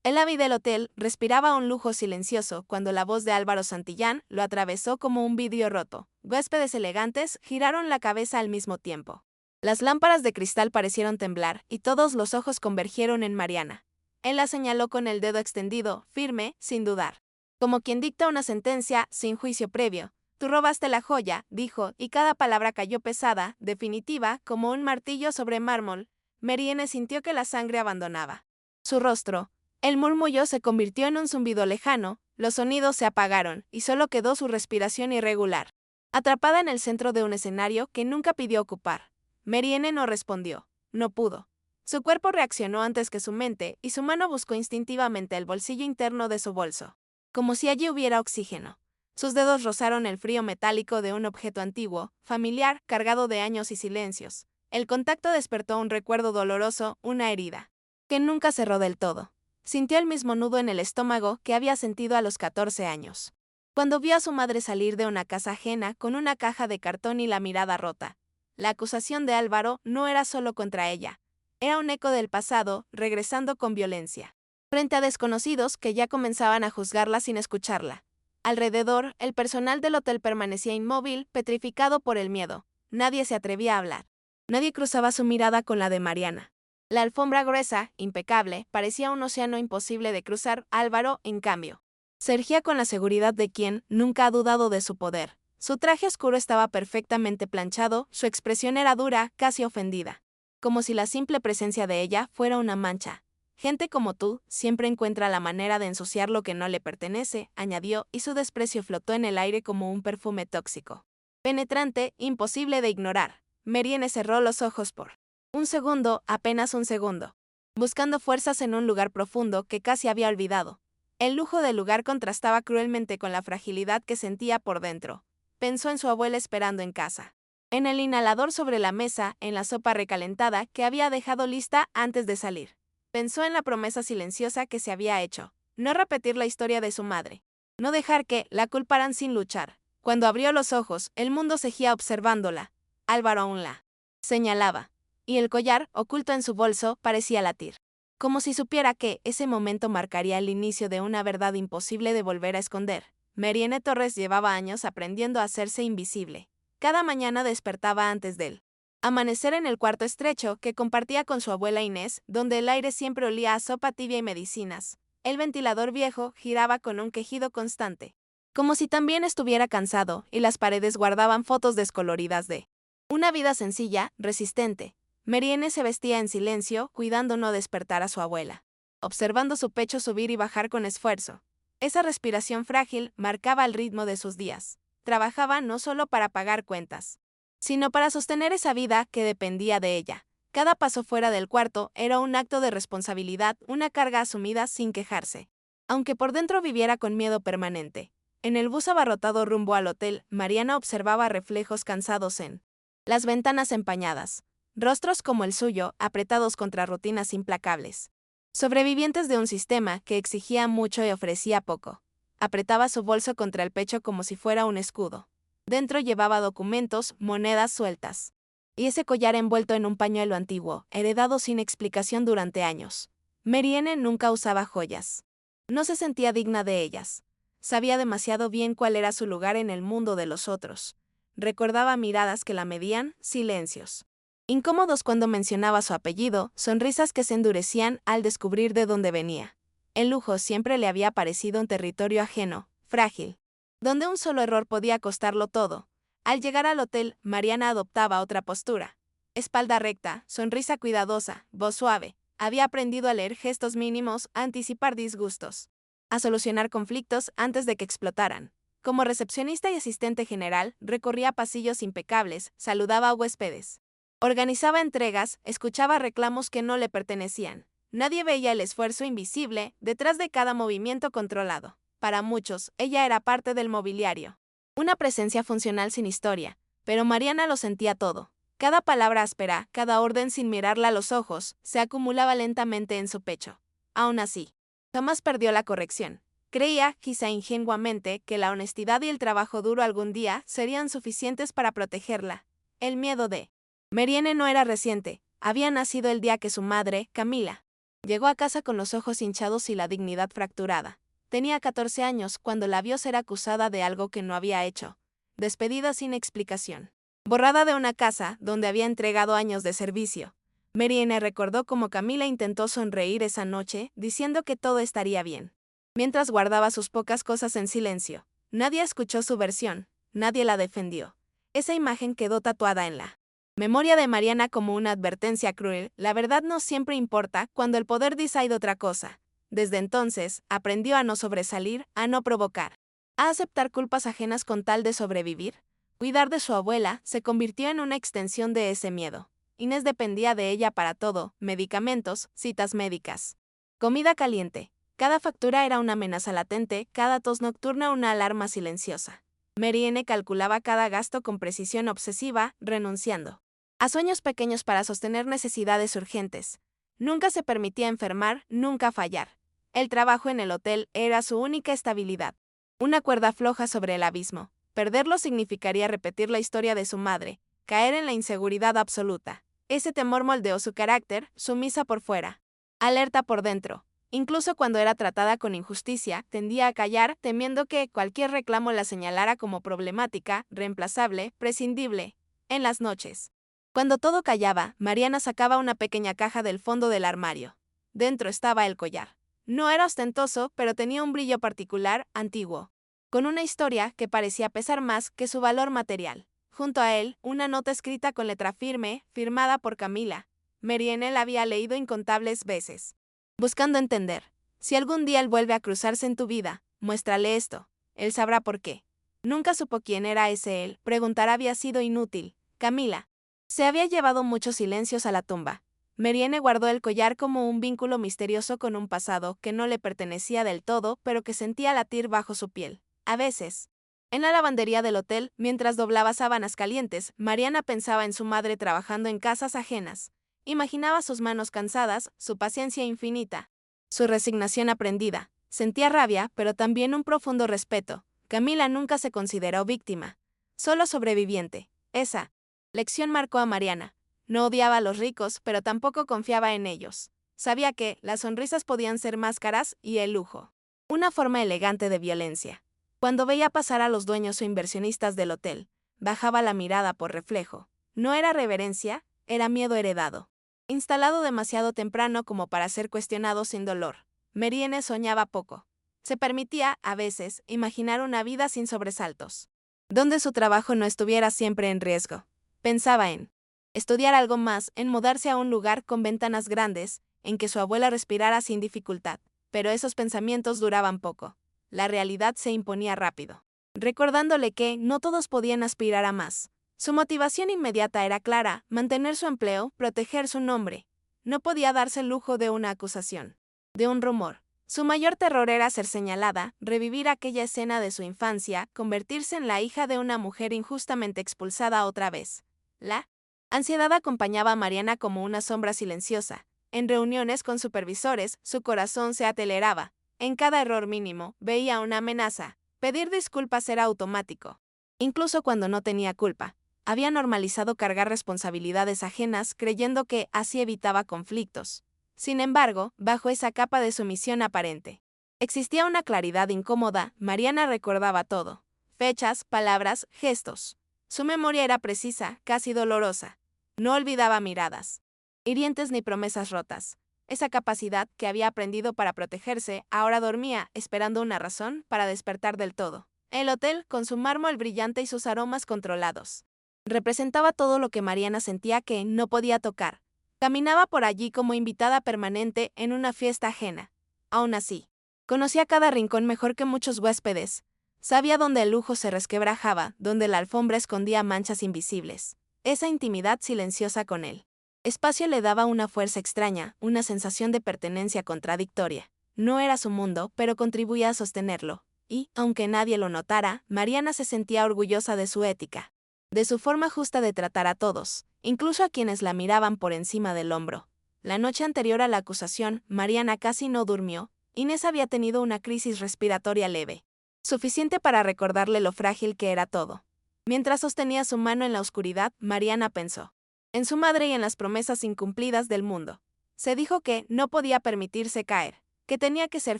El lobby del hotel respiraba un lujo silencioso cuando la voz de Álvaro Santillán lo atravesó como un vidrio roto. Huéspedes elegantes giraron la cabeza al mismo tiempo. Las lámparas de cristal parecieron temblar y todos los ojos convergieron en Mariana. Él la señaló con el dedo extendido, firme, sin dudar. Como quien dicta una sentencia sin juicio previo. Tú robaste la joya, dijo, y cada palabra cayó pesada, definitiva, como un martillo sobre mármol. Mariana sintió que la sangre abandonaba su rostro. El murmullo se convirtió en un zumbido lejano, los sonidos se apagaron, y solo quedó su respiración irregular. Atrapada en el centro de un escenario que nunca pidió ocupar. Mariana no respondió. No pudo. Su cuerpo reaccionó antes que su mente, y su mano buscó instintivamente el bolsillo interno de su bolso. Como si allí hubiera oxígeno. Sus dedos rozaron el frío metálico de un objeto antiguo, familiar, cargado de años y silencios. El contacto despertó un recuerdo doloroso, una herida, que nunca cerró del todo. Sintió el mismo nudo en el estómago que había sentido a los 14 años. Cuando vio a su madre salir de una casa ajena con una caja de cartón y la mirada rota. La acusación de Álvaro no era solo contra ella. Era un eco del pasado, regresando con violencia. Frente a desconocidos que ya comenzaban a juzgarla sin escucharla. Alrededor, el personal del hotel permanecía inmóvil, petrificado por el miedo. Nadie se atrevía a hablar. Nadie cruzaba su mirada con la de Mariana. La alfombra gruesa, impecable, parecía un océano imposible de cruzar. Álvaro, en cambio, se erguía con la seguridad de quien nunca ha dudado de su poder. Su traje oscuro estaba perfectamente planchado, su expresión era dura, casi ofendida. Como si la simple presencia de ella fuera una mancha. Gente como tú siempre encuentra la manera de ensuciar lo que no le pertenece, añadió, y su desprecio flotó en el aire como un perfume tóxico. Penetrante, imposible de ignorar. Mariana cerró los ojos por un segundo, apenas un segundo, buscando fuerzas en un lugar profundo que casi había olvidado. El lujo del lugar contrastaba cruelmente con la fragilidad que sentía por dentro. Pensó en su abuela esperando en casa. En el inhalador sobre la mesa, en la sopa recalentada que había dejado lista antes de salir. Pensó en la promesa silenciosa que se había hecho. No repetir la historia de su madre. No dejar que la culparan sin luchar. Cuando abrió los ojos, el mundo seguía observándola. Álvaro aún la señalaba. Y el collar, oculto en su bolso, parecía latir. Como si supiera que ese momento marcaría el inicio de una verdad imposible de volver a esconder. Mariana Torres llevaba años aprendiendo a hacerse invisible. Cada mañana despertaba antes del amanecer en el cuarto estrecho que compartía con su abuela Inés, donde el aire siempre olía a sopa tibia y medicinas. El ventilador viejo giraba con un quejido constante. Como si también estuviera cansado, y las paredes guardaban fotos descoloridas de una vida sencilla, resistente. Mariana se vestía en silencio, cuidando no despertar a su abuela, observando su pecho subir y bajar con esfuerzo. Esa respiración frágil marcaba el ritmo de sus días. Trabajaba no solo para pagar cuentas, sino para sostener esa vida que dependía de ella. Cada paso fuera del cuarto era un acto de responsabilidad, una carga asumida sin quejarse. Aunque por dentro viviera con miedo permanente. En el bus abarrotado rumbo al hotel, Mariana observaba reflejos cansados en las ventanas empañadas. Rostros como el suyo, apretados contra rutinas implacables. Sobrevivientes de un sistema que exigía mucho y ofrecía poco. Apretaba su bolso contra el pecho como si fuera un escudo. Dentro llevaba documentos, monedas sueltas. Y ese collar envuelto en un pañuelo antiguo, heredado sin explicación durante años. Mariana nunca usaba joyas. No se sentía digna de ellas. Sabía demasiado bien cuál era su lugar en el mundo de los otros. Recordaba miradas que la medían, silencios incómodos cuando mencionaba su apellido, sonrisas que se endurecían al descubrir de dónde venía. El lujo siempre le había parecido un territorio ajeno, frágil, donde un solo error podía costarlo todo. Al llegar al hotel, Mariana adoptaba otra postura. Espalda recta, sonrisa cuidadosa, voz suave. Había aprendido a leer gestos mínimos, a anticipar disgustos, a solucionar conflictos antes de que explotaran. Como recepcionista y asistente general, recorría pasillos impecables, saludaba a huéspedes. Organizaba entregas, escuchaba reclamos que no le pertenecían. Nadie veía el esfuerzo invisible detrás de cada movimiento controlado. Para muchos, ella era parte del mobiliario. Una presencia funcional sin historia, pero Mariana lo sentía todo. Cada palabra áspera, cada orden sin mirarla a los ojos, se acumulaba lentamente en su pecho. Aún así, jamás perdió la corrección. Creía, quizá ingenuamente, que la honestidad y el trabajo duro algún día serían suficientes para protegerla. El miedo de Mariana no era reciente, había nacido el día que su madre, Camila, Llegó a casa con los ojos hinchados y la dignidad fracturada. Tenía 14 años cuando la vio ser acusada de algo que no había hecho. Despedida sin explicación. Borrada de una casa donde había entregado años de servicio. Marianne recordó cómo Camila intentó sonreír esa noche, diciendo que todo estaría bien. Mientras guardaba sus pocas cosas en silencio. Nadie escuchó su versión, nadie la defendió. Esa imagen quedó tatuada en la memoria de Mariana como una advertencia cruel. La verdad no siempre importa cuando el poder decide otra cosa. Desde entonces, aprendió a no sobresalir, a no provocar, a aceptar culpas ajenas con tal de sobrevivir. Cuidar de su abuela se convirtió en una extensión de ese miedo. Inés dependía de ella para todo: medicamentos, citas médicas, comida caliente. Cada factura era una amenaza latente, cada tos nocturna una alarma silenciosa. Marianne calculaba cada gasto con precisión obsesiva, renunciando a sueños pequeños para sostener necesidades urgentes. Nunca se permitía enfermar, nunca fallar. El trabajo en el hotel era su única estabilidad. Una cuerda floja sobre el abismo. Perderlo significaría repetir la historia de su madre, caer en la inseguridad absoluta. Ese temor moldeó su carácter, sumisa por fuera, alerta por dentro. Incluso cuando era tratada con injusticia, tendía a callar, temiendo que cualquier reclamo la señalara como problemática, reemplazable, prescindible. En las noches, cuando todo callaba, Mariana sacaba una pequeña caja del fondo del armario. Dentro estaba el collar. No era ostentoso, pero tenía un brillo particular, antiguo, con una historia que parecía pesar más que su valor material. Junto a él, una nota escrita con letra firme, firmada por Camila. Marianne la había leído incontables veces, buscando entender. Si algún día él vuelve a cruzarse en tu vida, muéstrale esto. Él sabrá por qué. Nunca supo quién era ese él. Preguntar había sido inútil. Camila se había llevado muchos silencios a la tumba. Marianne guardó el collar como un vínculo misterioso con un pasado que no le pertenecía del todo, pero que sentía latir bajo su piel. A veces, en la lavandería del hotel, mientras doblaba sábanas calientes, Mariana pensaba en su madre trabajando en casas ajenas. Imaginaba sus manos cansadas, su paciencia infinita, su resignación aprendida. Sentía rabia, pero también un profundo respeto. Camila nunca se consideró víctima, solo sobreviviente. Esa lección marcó a Mariana. No odiaba a los ricos, pero tampoco confiaba en ellos. Sabía que las sonrisas podían ser máscaras y el lujo una forma elegante de violencia. Cuando veía pasar a los dueños o inversionistas del hotel, bajaba la mirada por reflejo. No era reverencia, era miedo heredado, instalado demasiado temprano como para ser cuestionado sin dolor. Marianne soñaba poco. Se permitía, a veces, imaginar una vida sin sobresaltos, donde su trabajo no estuviera siempre en riesgo. Pensaba en estudiar algo más, en mudarse a un lugar con ventanas grandes, en que su abuela respirara sin dificultad. Pero esos pensamientos duraban poco. La realidad se imponía rápido, recordándole que no todos podían aspirar a más. Su motivación inmediata era clara: mantener su empleo, proteger su nombre. No podía darse el lujo de una acusación, de un rumor. Su mayor terror era ser señalada, revivir aquella escena de su infancia, convertirse en la hija de una mujer injustamente expulsada otra vez. La ansiedad acompañaba a Mariana como una sombra silenciosa. En reuniones con supervisores, su corazón se aceleraba. En cada error mínimo, veía una amenaza. Pedir disculpas era automático. Incluso cuando no tenía culpa. Había normalizado cargar responsabilidades ajenas, creyendo que así evitaba conflictos. Sin embargo, bajo esa capa de sumisión aparente, existía una claridad incómoda. Mariana recordaba todo: fechas, palabras, gestos. Su memoria era precisa, casi dolorosa. No olvidaba miradas hirientes ni promesas rotas. Esa capacidad que había aprendido para protegerse ahora dormía, esperando una razón para despertar del todo. El hotel, con su mármol brillante y sus aromas controlados, representaba todo lo que Mariana sentía que no podía tocar. Caminaba por allí como invitada permanente en una fiesta ajena. Aún así, conocía cada rincón mejor que muchos huéspedes. Sabía dónde el lujo se resquebrajaba, dónde la alfombra escondía manchas invisibles. Esa intimidad silenciosa con él espacio le daba una fuerza extraña, una sensación de pertenencia contradictoria. No era su mundo, pero contribuía a sostenerlo. Y, aunque nadie lo notara, Mariana se sentía orgullosa de su ética, de su forma justa de tratar a todos, incluso a quienes la miraban por encima del hombro. La noche anterior a la acusación, Mariana casi no durmió. Inés había tenido una crisis respiratoria leve, suficiente para recordarle lo frágil que era todo. Mientras sostenía su mano en la oscuridad, Mariana pensó en su madre y en las promesas incumplidas del mundo. Se dijo que no podía permitirse caer, que tenía que ser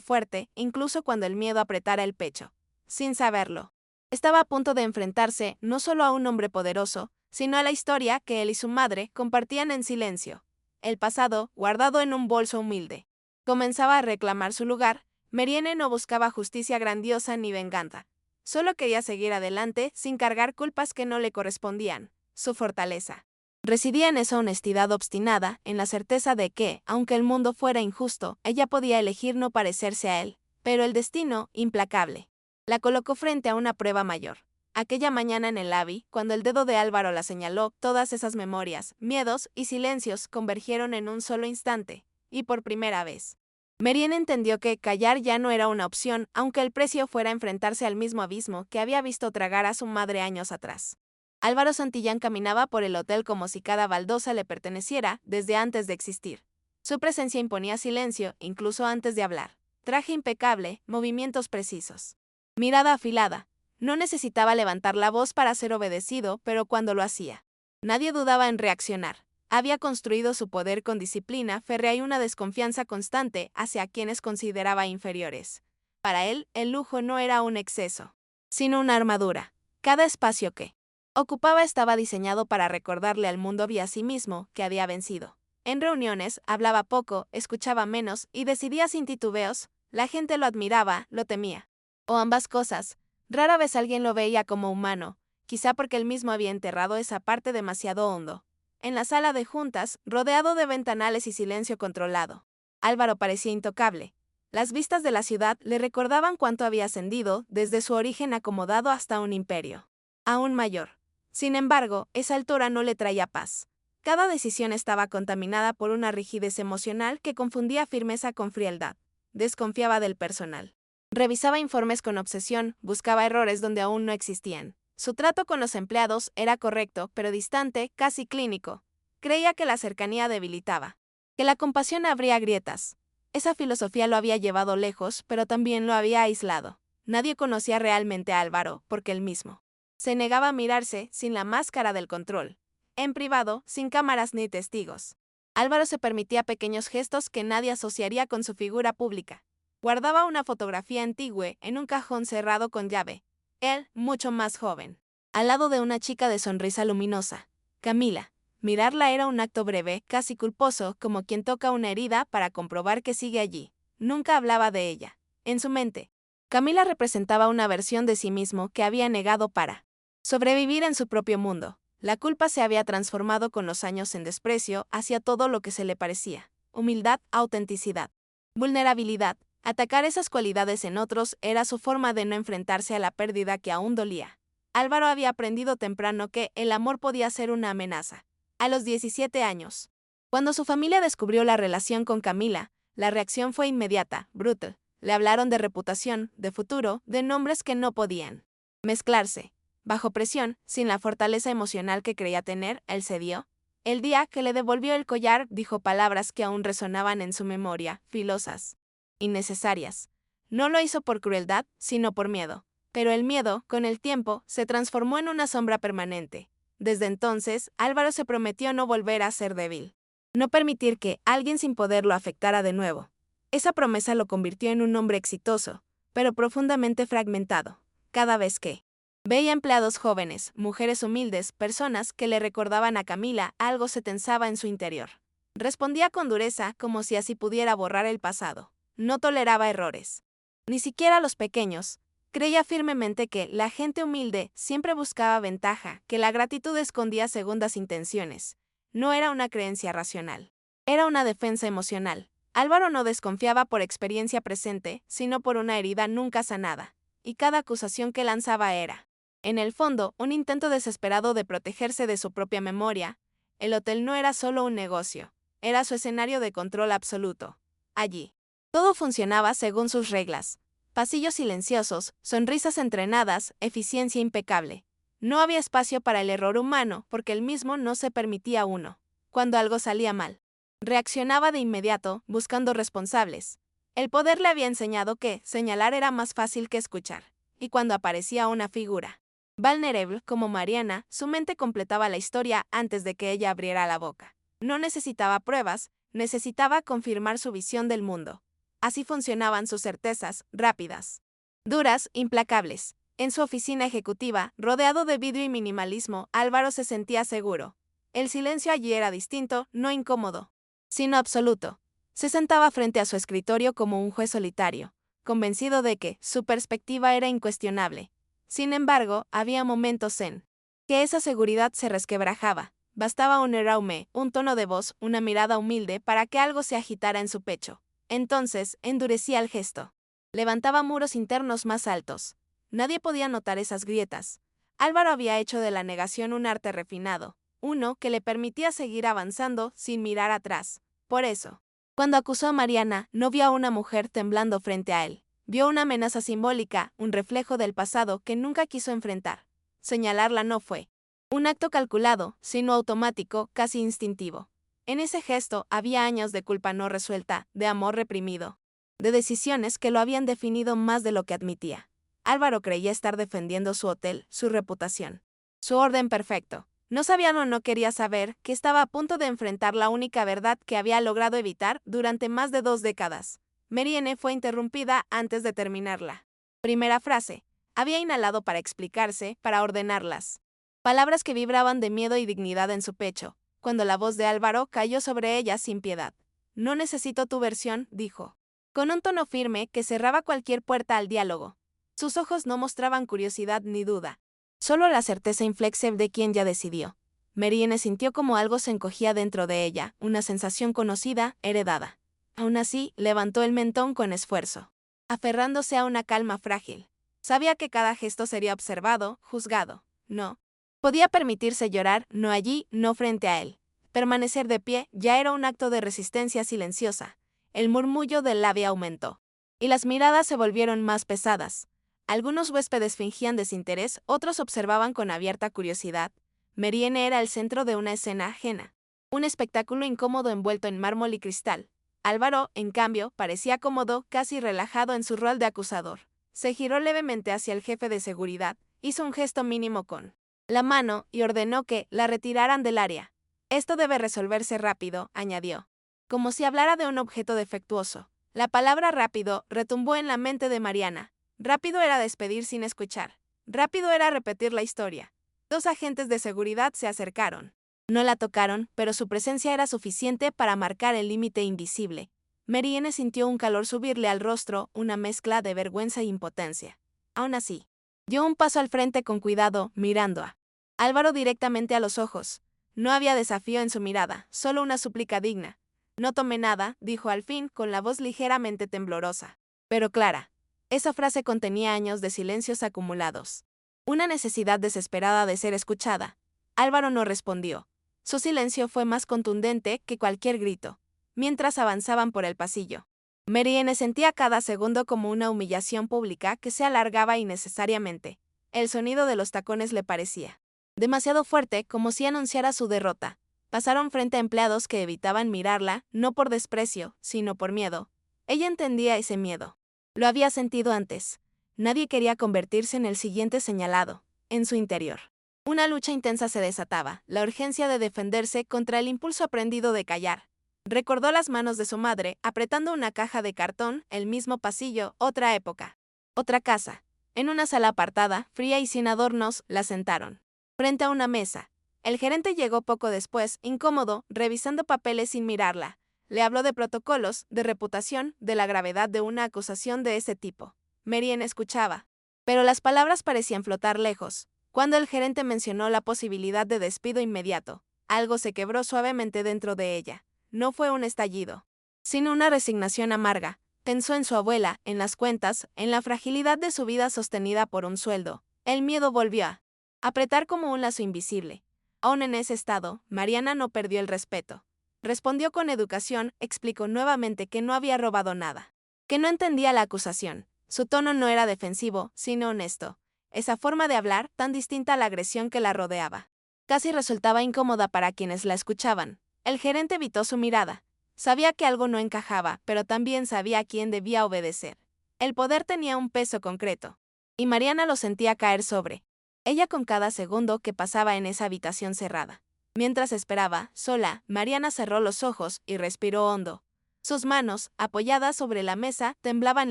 fuerte, incluso cuando el miedo apretara el pecho. Sin saberlo, estaba a punto de enfrentarse no solo a un hombre poderoso, sino a la historia que él y su madre compartían en silencio. El pasado, guardado en un bolso humilde. Comenzaba a reclamar su lugar. Meriene no buscaba justicia grandiosa ni venganza. Solo quería seguir adelante sin cargar culpas que no le correspondían. Su fortaleza residía en esa honestidad obstinada, en la certeza de que, aunque el mundo fuera injusto, ella podía elegir no parecerse a él. Pero el destino, implacable, la colocó frente a una prueba mayor. Aquella mañana en el lobby, cuando el dedo de Álvaro la señaló, todas esas memorias, miedos y silencios convergieron en un solo instante, y por primera vez. Meriene entendió que callar ya no era una opción, aunque el precio fuera enfrentarse al mismo abismo que había visto tragar a su madre años atrás. Álvaro Santillán caminaba por el hotel como si cada baldosa le perteneciera desde antes de existir. Su presencia imponía silencio, incluso antes de hablar. Traje impecable, movimientos precisos. Mirada afilada. No necesitaba levantar la voz para ser obedecido, pero cuando lo hacía, nadie dudaba en reaccionar. Había construido su poder con disciplina férrea y una desconfianza constante hacia quienes consideraba inferiores. Para él, el lujo no era un exceso, sino una armadura. Cada espacio que ocupaba estaba diseñado para recordarle al mundo y a sí mismo que había vencido. En reuniones, hablaba poco, escuchaba menos y decidía sin titubeos. La gente lo admiraba, lo temía. O ambas cosas. Rara vez alguien lo veía como humano, quizá porque él mismo había enterrado esa parte demasiado hondo. En la sala de juntas, rodeado de ventanales y silencio controlado, Álvaro parecía intocable. Las vistas de la ciudad le recordaban cuánto había ascendido desde su origen acomodado hasta un imperio aún mayor. Sin embargo, esa altura no le traía paz. Cada decisión estaba contaminada por una rigidez emocional que confundía firmeza con frialdad. Desconfiaba del personal. Revisaba informes con obsesión, buscaba errores donde aún no existían. Su trato con los empleados era correcto, pero distante, casi clínico. Creía que la cercanía debilitaba, que la compasión abría grietas. Esa filosofía lo había llevado lejos, pero también lo había aislado. Nadie conocía realmente a Álvaro, porque él mismo se negaba a mirarse sin la máscara del control. En privado, sin cámaras ni testigos. Álvaro se permitía pequeños gestos que nadie asociaría con su figura pública. Guardaba una fotografía antigua en un cajón cerrado con llave. Él, mucho más joven, al lado de una chica de sonrisa luminosa. Camila. Mirarla era un acto breve, casi culposo, como quien toca una herida para comprobar que sigue allí. Nunca hablaba de ella. En su mente, Camila representaba una versión de sí mismo que había negado para sobrevivir en su propio mundo. La culpa se había transformado con los años en desprecio hacia todo lo que se le parecía. Humildad, autenticidad, vulnerabilidad. Atacar esas cualidades en otros era su forma de no enfrentarse a la pérdida que aún dolía. Álvaro había aprendido temprano que el amor podía ser una amenaza. A los 17 años. Cuando su familia descubrió la relación con Camila, la reacción fue inmediata, brutal. Le hablaron de reputación, de futuro, de nombres que no podían mezclarse. Bajo presión, sin la fortaleza emocional que creía tener, él cedió. El día que le devolvió el collar, dijo palabras que aún resonaban en su memoria, filosas, innecesarias. No lo hizo por crueldad, sino por miedo. Pero el miedo, con el tiempo, se transformó en una sombra permanente. Desde entonces, Álvaro se prometió no volver a ser débil. No permitir que alguien sin poder lo afectara de nuevo. Esa promesa lo convirtió en un hombre exitoso, pero profundamente fragmentado. Cada vez que veía empleados jóvenes, mujeres humildes, personas que le recordaban a Camila, algo se tensaba en su interior. Respondía con dureza, como si así pudiera borrar el pasado. No toleraba errores. Ni siquiera los pequeños. Creía firmemente que la gente humilde siempre buscaba ventaja, que la gratitud escondía segundas intenciones. No era una creencia racional. Era una defensa emocional. Álvaro no desconfiaba por experiencia presente, sino por una herida nunca sanada. Y cada acusación que lanzaba era, en el fondo, un intento desesperado de protegerse de su propia memoria. El hotel no era solo un negocio, era su escenario de control absoluto. Allí, todo funcionaba según sus reglas. Pasillos silenciosos, sonrisas entrenadas, eficiencia impecable. No había espacio para el error humano porque él mismo no se permitía uno. Cuando algo salía mal, reaccionaba de inmediato, buscando responsables. El poder le había enseñado que señalar era más fácil que escuchar. Y cuando aparecía una figura vulnerable como Mariana, su mente completaba la historia antes de que ella abriera la boca. No necesitaba pruebas, necesitaba confirmar su visión del mundo. Así funcionaban sus certezas, rápidas, duras, implacables. En su oficina ejecutiva, rodeado de vidrio y minimalismo, Álvaro se sentía seguro. El silencio allí era distinto, no incómodo, sino absoluto. Se sentaba frente a su escritorio como un juez solitario, convencido de que su perspectiva era incuestionable. Sin embargo, había momentos en que esa seguridad se resquebrajaba. Bastaba un eraume, un tono de voz, una mirada humilde para que algo se agitara en su pecho. Entonces, endurecía el gesto. Levantaba muros internos más altos. Nadie podía notar esas grietas. Álvaro había hecho de la negación un arte refinado, uno que le permitía seguir avanzando sin mirar atrás. Por eso, cuando acusó a Mariana, no vio a una mujer temblando frente a él. Vio una amenaza simbólica, un reflejo del pasado que nunca quiso enfrentar. Señalarla no fue un acto calculado, sino automático, casi instintivo. En ese gesto había años de culpa no resuelta, de amor reprimido, de decisiones que lo habían definido más de lo que admitía. Álvaro creía estar defendiendo su hotel, su reputación, su orden perfecto. No sabía o no quería saber que estaba a punto de enfrentar la única verdad que había logrado evitar durante más de 2 décadas. Marianne fue interrumpida antes de terminarla. Primera frase. Había inhalado para explicarse, para ordenarlas. Palabras que vibraban de miedo y dignidad en su pecho, cuando la voz de Álvaro cayó sobre ella sin piedad. No necesito tu versión, dijo, con un tono firme que cerraba cualquier puerta al diálogo. Sus ojos no mostraban curiosidad ni duda, solo la certeza inflexible de quien ya decidió. Marianne sintió como algo se encogía dentro de ella, una sensación conocida, heredada. Aún así, levantó el mentón con esfuerzo, aferrándose a una calma frágil. Sabía que cada gesto sería observado, juzgado. No podía permitirse llorar, no allí, no frente a él. Permanecer de pie ya era un acto de resistencia silenciosa. El murmullo del labio aumentó, y las miradas se volvieron más pesadas. Algunos huéspedes fingían desinterés, otros observaban con abierta curiosidad. Marianne era el centro de una escena ajena, un espectáculo incómodo envuelto en mármol y cristal. Álvaro, en cambio, parecía cómodo, casi relajado en su rol de acusador. Se giró levemente hacia el jefe de seguridad, hizo un gesto mínimo con la mano y ordenó que la retiraran del área. Esto debe resolverse rápido, añadió, como si hablara de un objeto defectuoso. La palabra rápido retumbó en la mente de Mariana. Rápido era despedir sin escuchar. Rápido era repetir la historia. 2 agentes de seguridad se acercaron. No la tocaron, pero su presencia era suficiente para marcar el límite invisible. Marianne sintió un calor subirle al rostro, una mezcla de vergüenza e impotencia. Aún así, dio un paso al frente con cuidado, mirando a Álvaro directamente a los ojos. No había desafío en su mirada, solo una súplica digna. No tomé nada, dijo al fin, con la voz ligeramente temblorosa, pero clara. Esa frase contenía años de silencios acumulados. Una necesidad desesperada de ser escuchada. Álvaro no respondió. Su silencio fue más contundente que cualquier grito. Mientras avanzaban por el pasillo, Marianne sentía cada segundo como una humillación pública que se alargaba innecesariamente. El sonido de los tacones le parecía demasiado fuerte, como si anunciara su derrota. Pasaron frente a empleados que evitaban mirarla, no por desprecio, sino por miedo. Ella entendía ese miedo. Lo había sentido antes. Nadie quería convertirse en el siguiente señalado. En su interior, una lucha intensa se desataba, la urgencia de defenderse contra el impulso aprendido de callar. Recordó las manos de su madre, apretando una caja de cartón, el mismo pasillo, otra época. Otra casa. En una sala apartada, fría y sin adornos, la sentaron frente a una mesa. El gerente llegó poco después, incómodo, revisando papeles sin mirarla. Le habló de protocolos, de reputación, de la gravedad de una acusación de ese tipo. Marianne escuchaba, pero las palabras parecían flotar lejos. Cuando el gerente mencionó la posibilidad de despido inmediato, algo se quebró suavemente dentro de ella. No fue un estallido, sino una resignación amarga. Pensó en su abuela, en las cuentas, en la fragilidad de su vida sostenida por un sueldo. El miedo volvió a apretar como un lazo invisible. Aún en ese estado, Mariana no perdió el respeto. Respondió con educación, explicó nuevamente que no había robado nada, que no entendía la acusación. Su tono no era defensivo, sino honesto. Esa forma de hablar, tan distinta a la agresión que la rodeaba, casi resultaba incómoda para quienes la escuchaban. El gerente evitó su mirada. Sabía que algo no encajaba, pero también sabía a quién debía obedecer. El poder tenía un peso concreto, y Mariana lo sentía caer sobre ella con cada segundo que pasaba en esa habitación cerrada. Mientras esperaba, sola, Mariana cerró los ojos y respiró hondo. Sus manos, apoyadas sobre la mesa, temblaban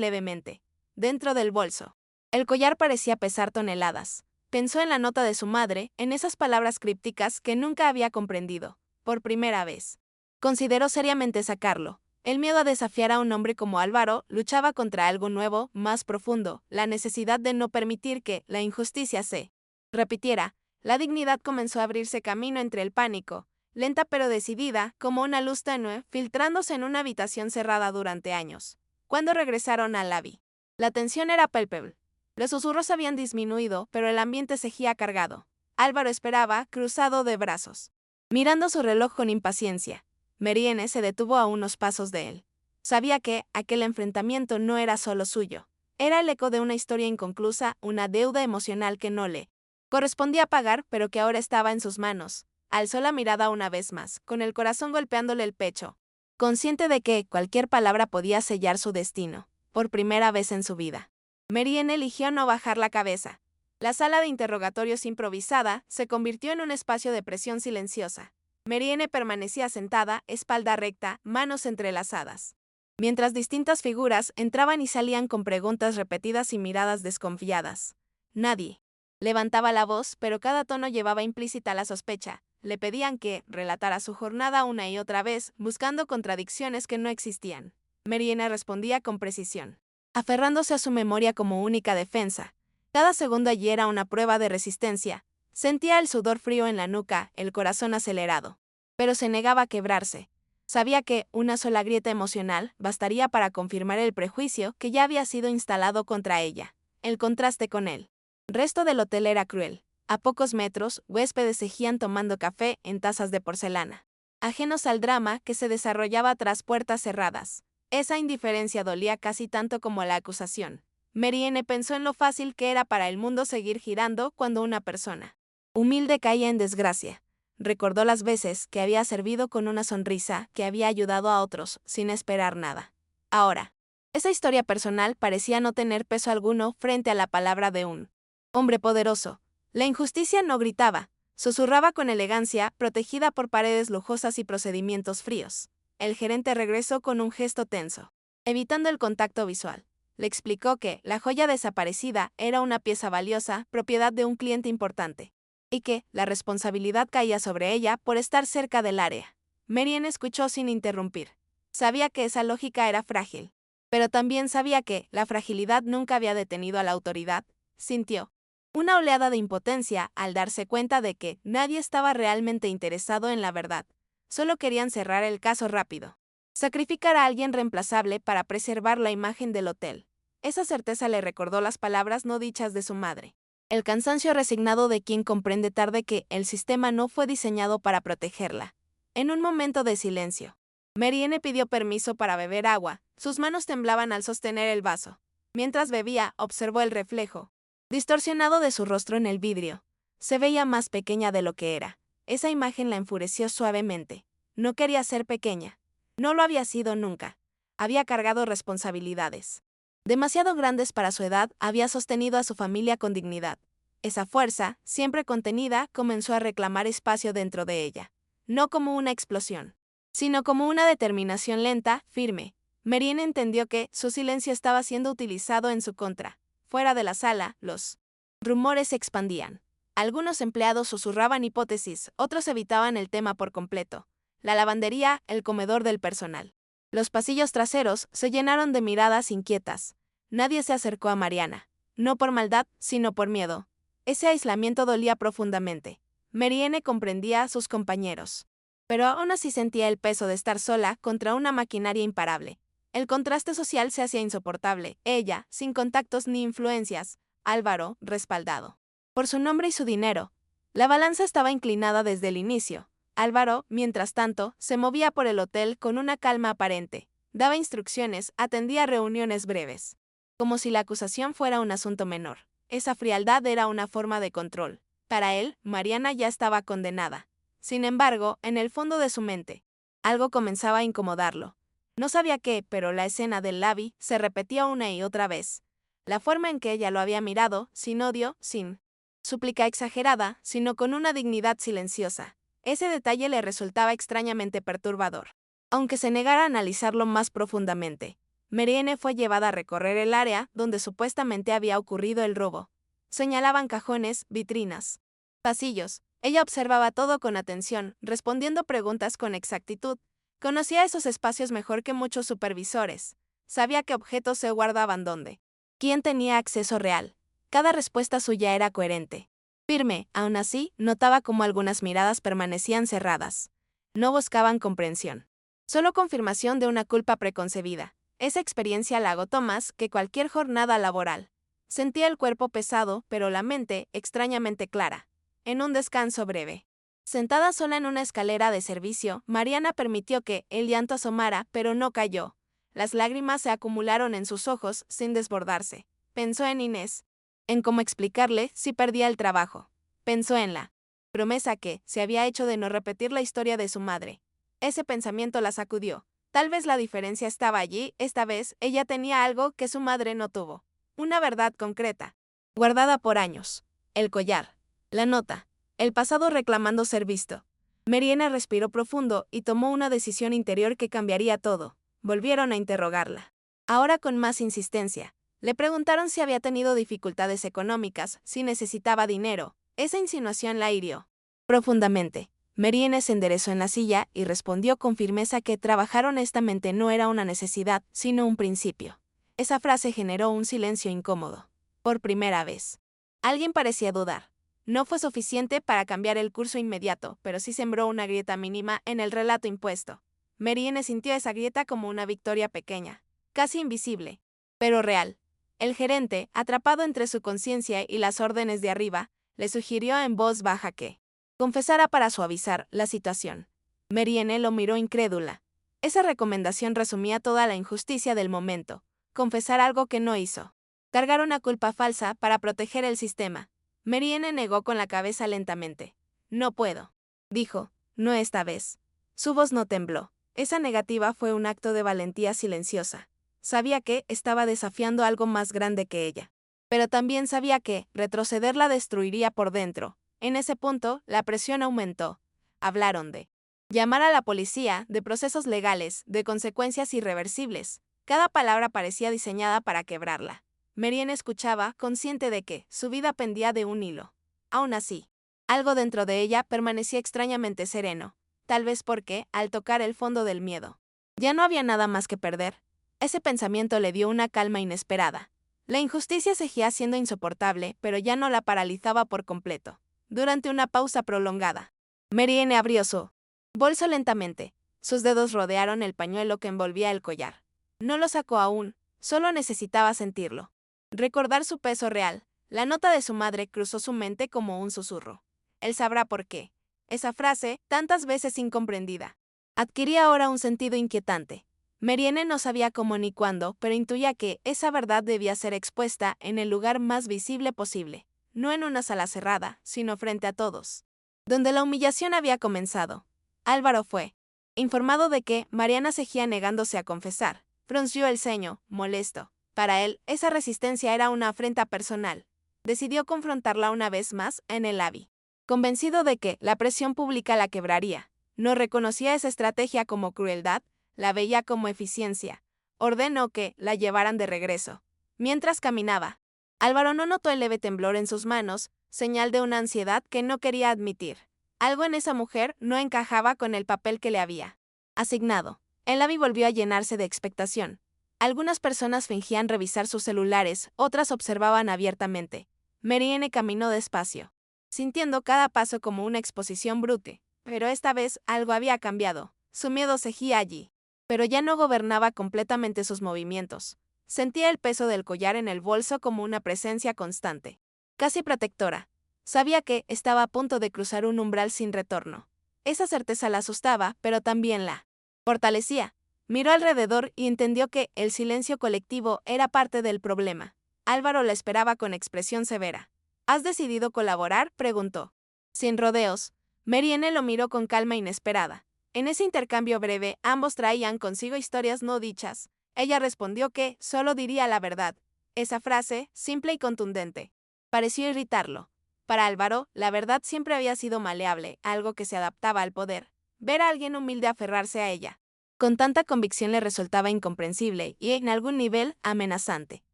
levemente. Dentro del bolso. El collar parecía pesar toneladas. Pensó en la nota de su madre, en esas palabras crípticas que nunca había comprendido. Por primera vez. Consideró seriamente sacarlo. El miedo a desafiar a un hombre como Álvaro luchaba contra algo nuevo, más profundo, la necesidad de no permitir que la injusticia se repitiera. La dignidad comenzó a abrirse camino entre el pánico, lenta pero decidida, como una luz tenue, filtrándose en una habitación cerrada durante años. Cuando regresaron al lobby, la tensión era palpable. Los susurros habían disminuido, pero el ambiente seguía cargado. Álvaro esperaba, cruzado de brazos, mirando su reloj con impaciencia. Marianne se detuvo a unos pasos de él. Sabía que aquel enfrentamiento no era solo suyo. Era el eco de una historia inconclusa, una deuda emocional que no le correspondía pagar, pero que ahora estaba en sus manos. Alzó la mirada una vez más, con el corazón golpeándole el pecho, consciente de que cualquier palabra podía sellar su destino, por primera vez en su vida. Marianne eligió no bajar la cabeza. La sala de interrogatorios improvisada se convirtió en un espacio de presión silenciosa. Marianne permanecía sentada, espalda recta, manos entrelazadas. Mientras distintas figuras entraban y salían con preguntas repetidas y miradas desconfiadas. Nadie levantaba la voz, pero cada tono llevaba implícita la sospecha. Le pedían que relatara su jornada una y otra vez, buscando contradicciones que no existían. Marianne respondía con precisión, aferrándose a su memoria como única defensa. Cada segundo allí era una prueba de resistencia. Sentía el sudor frío en la nuca, el corazón acelerado. Pero se negaba a quebrarse. Sabía que una sola grieta emocional bastaría para confirmar el prejuicio que ya había sido instalado contra ella. El contraste con él. El resto del hotel era cruel. A pocos metros, huéspedes seguían tomando café en tazas de porcelana, ajenos al drama que se desarrollaba tras puertas cerradas. Esa indiferencia dolía casi tanto como la acusación. Marianne pensó en lo fácil que era para el mundo seguir girando cuando una persona humilde caía en desgracia. Recordó las veces que había servido con una sonrisa, que había ayudado a otros sin esperar nada. Ahora, esa historia personal parecía no tener peso alguno frente a la palabra de un hombre poderoso. La injusticia no gritaba, susurraba con elegancia, protegida por paredes lujosas y procedimientos fríos. El gerente regresó con un gesto tenso, evitando el contacto visual. Le explicó que la joya desaparecida era una pieza valiosa, propiedad de un cliente importante, y que la responsabilidad caía sobre ella por estar cerca del área. Marianne escuchó sin interrumpir. Sabía que esa lógica era frágil, pero también sabía que la fragilidad nunca había detenido a la autoridad. Sintió una oleada de impotencia al darse cuenta de que nadie estaba realmente interesado en la verdad. Solo querían cerrar el caso rápido. Sacrificar a alguien reemplazable para preservar la imagen del hotel. Esa certeza le recordó las palabras no dichas de su madre. El cansancio resignado de quien comprende tarde que el sistema no fue diseñado para protegerla. En un momento de silencio, Marianne pidió permiso para beber agua. Sus manos temblaban al sostener el vaso. Mientras bebía, observó el reflejo distorsionado de su rostro en el vidrio. Se veía más pequeña de lo que era. Esa imagen la enfureció suavemente. No quería ser pequeña. No lo había sido nunca. Había cargado responsabilidades demasiado grandes para su edad, había sostenido a su familia con dignidad. Esa fuerza, siempre contenida, comenzó a reclamar espacio dentro de ella. No como una explosión, sino como una determinación lenta, firme. Marianne entendió que su silencio estaba siendo utilizado en su contra. Fuera de la sala, los rumores se expandían. Algunos empleados susurraban hipótesis, otros evitaban el tema por completo. La lavandería, el comedor del personal. Los pasillos traseros se llenaron de miradas inquietas. Nadie se acercó a Mariana, no por maldad, sino por miedo. Ese aislamiento dolía profundamente. Marianne comprendía a sus compañeros, pero aún así sentía el peso de estar sola contra una maquinaria imparable. El contraste social se hacía insoportable. Ella, sin contactos ni influencias. Álvaro, respaldado por su nombre y su dinero. La balanza estaba inclinada desde el inicio. Álvaro, mientras tanto, se movía por el hotel con una calma aparente. Daba instrucciones, atendía reuniones breves. Como si la acusación fuera un asunto menor. Esa frialdad era una forma de control. Para él, Mariana ya estaba condenada. Sin embargo, en el fondo de su mente, algo comenzaba a incomodarlo. No sabía qué, pero la escena del lobby se repetía una y otra vez. La forma en que ella lo había mirado, sin odio, sin súplica exagerada, sino con una dignidad silenciosa. Ese detalle le resultaba extrañamente perturbador. Aunque se negara a analizarlo más profundamente, Meriene fue llevada a recorrer el área donde supuestamente había ocurrido el robo. Señalaban cajones, vitrinas, pasillos. Ella observaba todo con atención, respondiendo preguntas con exactitud. Conocía esos espacios mejor que muchos supervisores. Sabía qué objetos se guardaban dónde. ¿Quién tenía acceso real? Cada respuesta suya era coherente. Firme, aún así, notaba cómo algunas miradas permanecían cerradas. No buscaban comprensión. Solo confirmación de una culpa preconcebida. Esa experiencia la agotó más que cualquier jornada laboral. Sentía el cuerpo pesado, pero la mente extrañamente clara. En un descanso breve. Sentada sola en una escalera de servicio, Mariana permitió que el llanto asomara, pero no cayó. Las lágrimas se acumularon en sus ojos sin desbordarse. Pensó en Inés. En cómo explicarle si perdía el trabajo. Pensó en la promesa que se había hecho de no repetir la historia de su madre. Ese pensamiento la sacudió. Tal vez la diferencia estaba allí, esta vez ella tenía algo que su madre no tuvo. Una verdad concreta, guardada por años. El collar, la nota, el pasado reclamando ser visto. Meriene respiró profundo y tomó una decisión interior que cambiaría todo. Volvieron a interrogarla. Ahora con más insistencia. Le preguntaron si había tenido dificultades económicas, si necesitaba dinero. Esa insinuación la hirió profundamente. Meriene se enderezó en la silla y respondió con firmeza que trabajar honestamente no era una necesidad, sino un principio. Esa frase generó un silencio incómodo. Por primera vez. Alguien parecía dudar. No fue suficiente para cambiar el curso inmediato, pero sí sembró una grieta mínima en el relato impuesto. Meriene sintió esa grieta como una victoria pequeña, casi invisible, pero real. El gerente, atrapado entre su conciencia y las órdenes de arriba, le sugirió en voz baja que confesara para suavizar la situación. Meriene lo miró incrédula. Esa recomendación resumía toda la injusticia del momento. Confesar algo que no hizo. Cargar una culpa falsa para proteger el sistema. Meriene negó con la cabeza lentamente. No puedo, dijo, no esta vez. Su voz no tembló. Esa negativa fue un acto de valentía silenciosa. Sabía que estaba desafiando algo más grande que ella. Pero también sabía que retroceder la destruiría por dentro. En ese punto, la presión aumentó. Hablaron de llamar a la policía, de procesos legales, de consecuencias irreversibles. Cada palabra parecía diseñada para quebrarla. Meriene escuchaba, consciente de que su vida pendía de un hilo. Aún así, algo dentro de ella permanecía extrañamente sereno, tal vez porque, al tocar el fondo del miedo, ya no había nada más que perder. Ese pensamiento le dio una calma inesperada. La injusticia seguía siendo insoportable, pero ya no la paralizaba por completo. Durante una pausa prolongada, Meriene abrió su bolso lentamente. Sus dedos rodearon el pañuelo que envolvía el collar. No lo sacó aún, solo necesitaba sentirlo. Recordar su peso real. La nota de su madre cruzó su mente como un susurro. Él sabrá por qué. Esa frase, tantas veces incomprendida, adquiría ahora un sentido inquietante. Meriene no sabía cómo ni cuándo, pero intuía que esa verdad debía ser expuesta en el lugar más visible posible. No en una sala cerrada, sino frente a todos. Donde la humillación había comenzado. Álvaro fue informado de que Mariana seguía negándose a confesar. Frunció el ceño, molesto. Para él, esa resistencia era una afrenta personal. Decidió confrontarla una vez más en el lobby. Convencido de que la presión pública la quebraría. No reconocía esa estrategia como crueldad, la veía como eficiencia. Ordenó que la llevaran de regreso. Mientras caminaba, Álvaro no notó el leve temblor en sus manos, señal de una ansiedad que no quería admitir. Algo en esa mujer no encajaba con el papel que le había asignado. El lobby volvió a llenarse de expectación. Algunas personas fingían revisar sus celulares, otras observaban abiertamente. Meriene caminó despacio, sintiendo cada paso como una exposición brute. Pero esta vez algo había cambiado. Su miedo seguía allí, pero ya no gobernaba completamente sus movimientos. Sentía el peso del collar en el bolso como una presencia constante, casi protectora. Sabía que estaba a punto de cruzar un umbral sin retorno. Esa certeza la asustaba, pero también la fortalecía. Miró alrededor y entendió que el silencio colectivo era parte del problema. Álvaro la esperaba con expresión severa. ¿Has decidido colaborar?, preguntó. Sin rodeos. Meriene lo miró con calma inesperada. En ese intercambio breve, ambos traían consigo historias no dichas. Ella respondió que solo diría la verdad. Esa frase, simple y contundente, pareció irritarlo. Para Álvaro, la verdad siempre había sido maleable, algo que se adaptaba al poder. Ver a alguien humilde aferrarse a ella con tanta convicción le resultaba incomprensible y, en algún nivel, amenazante.